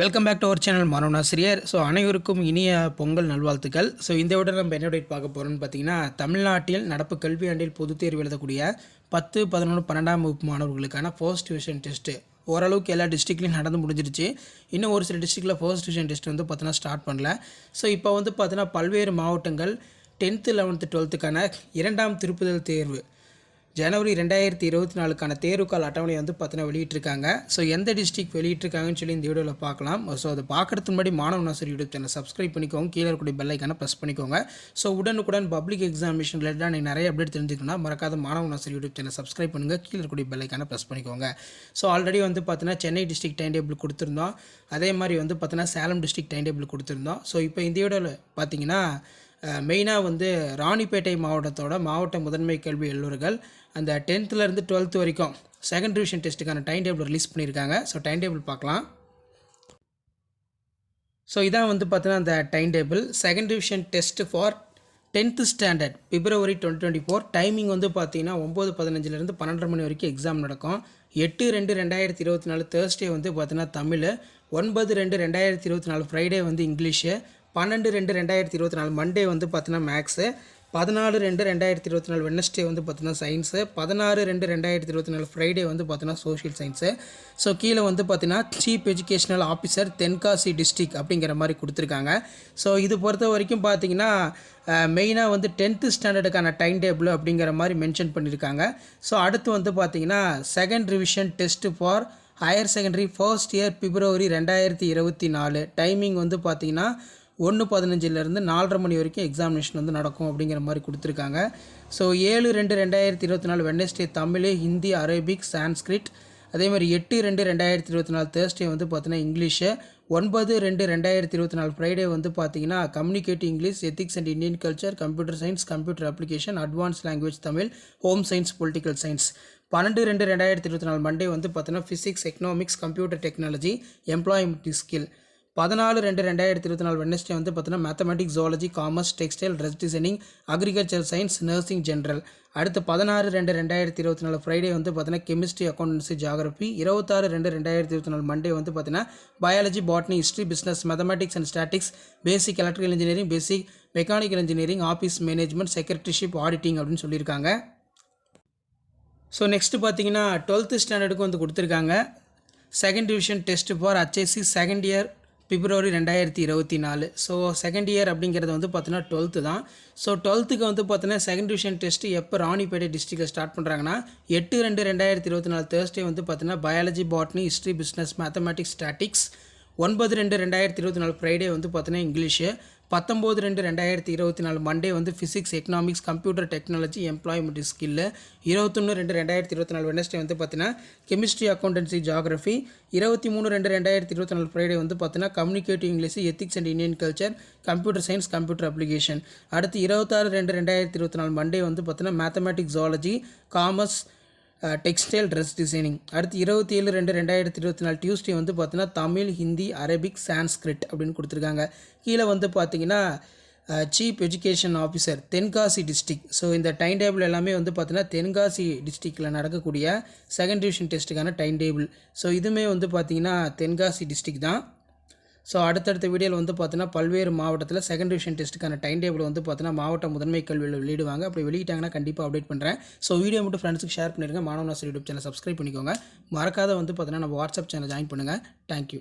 Welcome back to our channel மாணவனாசிரியர். அனைவருக்கும் இனிய பொங்கல் நல்வாழ்த்துக்கள். இந்த விட நம்ம என்ன update பார்க்க போகிறோம்னு பார்த்தீங்கன்னா, தமிழ்நாட்டில் நடப்பு கல்வியாண்டில் பொதுத் தேர்வு எழுதக்கூடிய 10, 11, 12ஆம் வகுப்பு மாணவர்களுக்கான ஃபர்ஸ்ட் டிவிஷன் டெஸ்ட்டு ஓரளவுக்கு எல்லா டிஸ்ட்ரிக்ட்லையும் நடந்து முடிஞ்சிருச்சு. இன்னும் ஒரு சில டிஸ்ட்ரிக்டில் ஃபர்ஸ்ட் டிவிஷன் டெஸ்ட் வந்து பார்த்தீங்கன்னா ஸ்டார்ட் பண்ணல. இப்போ வந்து பார்த்தீங்கன்னா பல்வேறு மாவட்டங்கள் 10th, 11th, 12க்கான இரண்டாம் திருப்புதல் தேர்வு ஜனவரி 2024க்கான தேர்வுக்கால அட்டவணை வந்து பார்த்தீங்கன்னா வெளியிட்டிருக்காங்க. எந்த டிஸ்ட்ரிக்ட் வெளியிட்டிருக்காங்கன்னு சொல்லி இந்த வீடியோவில் பார்க்கலாம். அதை பார்க்குறதுக்கு முன்னாடி மாணவனாசிரியர் யூடியூப் சேனல் சப்ஸ்கிரைப் பண்ணிக்கோங்க. கீழே இருக்கக்கூடிய பெல் ஐக்கானை ப்ரெஸ் பண்ணிக்கோங்க. உடனுக்குடன் பப்ளிக் எக்ஸாமினேஷன் ரிலேட்டடாக நீங்கள் நிறைய அப்டேட் தெரிஞ்சுக்கணும். மறக்காத மாணவனாசிரியர் யூடியூப் சேனல் சப்ஸ்கிரைப் பண்ணுங்கள். கீழே இருக்கக்கூடிய பெல் ஐக்கானை ப்ரெஸ் பண்ணிக்கோங்க. ஆல்ரெடி வந்து பார்த்தீங்கன்னா சென்னை டிஸ்ட்ரிக்ட் டைம் டேபிள் கொடுத்துருந்தோம். அதே மாதிரி வந்து பார்த்தீங்கன்னா சேலம் டிஸ்ட்ரிக்ட் டைம் டேபிள் கொடுத்துருந்தோம். இப்போ இந்த வீடியோவில் பார்த்தீங்கன்னா மெயினாக வந்து ராணிப்பேட்டை மாவட்டத்தோட மாவட்ட முதன்மை கல்வி அலுவலர்கள் அந்த 10th-லேருந்து 12th வரைக்கும் செகண்ட் டிவிஷன் டெஸ்ட்டுக்கான டைம் டேபிள் ரிலீஸ் பண்ணியிருக்காங்க. டைம் டேபிள் பார்க்கலாம். இதான் வந்து பார்த்தீங்கன்னா அந்த time table second division test for 10th standard February 2024. Timing வந்து பார்த்தீங்கன்னா 9:15லேருந்து 12:30 மணி வரைக்கும் எக்ஸாம் நடக்கும். 8/2/2024 தேர்ஸ்டே வந்து பார்த்தீங்கன்னா தமிழ், 9/2/2024 ஃப்ரைடே வந்து இங்கிலீஷு, 12/2/2024 மண்டே வந்து பார்த்தீங்கன்னா மேக்ஸு, 14/2/2024 வெட்னஸ்டே வந்து பார்த்தீங்கன்னா சயின்ஸு, 16/2/2024 ஃப்ரைடே வந்து பார்த்தீங்கன்னா சோஷியல் சயின்ஸு. கீழே வந்து பார்த்தீங்கன்னா chief educational officer Tenkasi district அப்படிங்கிற மாதிரி கொடுத்துருக்காங்க. இது பொறுத்த வரைக்கும் பார்த்தீங்கன்னா மெயினாக வந்து 10th ஸ்டாண்டர்டுக்கான டைம் டேபிள் அப்படிங்கிற மாதிரி மென்ஷன் பண்ணியிருக்காங்க. அடுத்து வந்து பார்த்தீங்கன்னா second revision test for higher secondary first year February 2024. Timing வந்து பார்த்தீங்கன்னா 1:15லேருந்து 4:30 மணி வரைக்கும் எக்ஸாமினேஷன் வந்து நடக்கும் அப்படிங்கிற மாதிரி கொடுத்துருக்காங்க. 7/2/2024 வெட்னஸ்டே தமிழ், ஹிந்தி, அரபிக், சான்ஸ்கிரிட். அதே மாதிரி 8/2/2024 தேர்ஸ்டே வந்து பார்த்தீங்கன்னா இங்கிலீஷு, 9/2/2024 ஃப்ரைடே வந்து பார்த்தீங்கன்னா communicative English, ethics and Indian culture, computer science, computer application, advance language Tamil, home science, political science. 12/2/2024 Monday வந்து பார்த்தீங்கன்னா physics, economics, computer technology, employment skill. 14/2/2024 Wednesday வந்து பார்த்தீங்கன்னா mathematics, zoology, commerce, textile, dress designing, agriculture science, nursing general. அடுத்து 16/2/2024 Friday வந்து பார்த்தீங்கன்னா chemistry, accountancy, geography. 26/2/2024 Monday வந்து பார்த்தீங்கன்னா biology, botany, history, business, mathematics and statics, basic electrical engineering, basic mechanical engineering, office management, secretaryship, auditing அப்படின்னு சொல்லியிருக்காங்க. Next பார்த்தீங்கன்னா 12th ஸ்டாண்டர்டுக்கு வந்து கொடுத்துருக்காங்க second division test for HSC second year February 2024. Second year அப்படிங்கிறது வந்து பார்த்தீங்கன்னா 12th தான். 12க்கு வந்து பார்த்தீங்கன்னா செகண்ட் டிவிஷன் டெஸ்ட்டு எப்போ ராணிப்பேட்டை டிஸ்ட்ரிக்டில் ஸ்டார்ட் பண்ணுறாங்கன்னா 8/2/2024 தேர்ஸ்டே வந்து பார்த்தீங்கன்னா biology, botany, history, business, mathematics, statics. 9/2/2024 Friday வந்து பார்த்தீங்கன்னா இங்கிலீஷு, 19/2/2024 மண்டே வந்து physics, economics, computer technology, employment skill. 21/2/2024 Wednesday வந்து பார்த்தீங்கன்னா கெமிஸ்ட்ரி, அக்கௌண்டன்சி, ஜியாகிரபி. 23/2/2024 ஃப்ரைடே வந்து பார்த்தீங்கன்னா communicative English, ethics and Indian culture, computer science, computer application. அடுத்து 26/2/2024 மண்டே வந்து பார்த்தீங்கன்னா mathematics, zoology, commerce, textile, dress designing. அடுத்து 27/2/2024 டியூஸ்டே வந்து பார்த்தீங்கன்னா தமிழ், ஹிந்தி, அரபிக், சான்ஸ்கிரிட் அப்படின்னு கொடுத்துருக்காங்க. கீழே வந்து பார்த்தீங்கன்னா chief education officer Tenkasi district. இந்த டைம் டேபிள் எல்லாமே வந்து பார்த்தீங்கன்னா தென்காசி டிஸ்ட்ரிக்டில் நடக்கக்கூடிய செகண்ட் டிவிஷன் டெஸ்ட்டுக்கான டைம் டேபிள். இதுவுமே வந்து பார்த்தீங்கன்னா தென்காசி டிஸ்ட்ரிக்ட் தான். அடுத்தடுத்த வீடியோவில் வந்து பார்த்தீங்கன்னா பல்வேறு மாவட்டத்தில் செகண்ட் டிவிஷன் டெஸ்ட்டுக்கான டைம் டேபிள் வந்து பார்த்தீங்கன்னா மாவட்ட முதன்மை கல்வியில் வெளியிடுவாங்க. அப்படி வெளியிட்டாங்கன்னா கண்டிப்பாக அப்டேட் பண்ணுறேன். வீடியோ மட்டும் ஃப்ரெண்ட்ஸுக்கு ஷேர் பண்ணிடுங்க. மாணவனாசிரியர் யூடியூப் சேனல் சப்ஸ்கிரைப் பண்ணிக்கோங்க. மறக்காத வந்து பார்த்தீங்கன்னா நம்ம வாட்ஸ்அப் சேனல் ஜாயின் பண்ணுங்கள். தேங்க்யூ.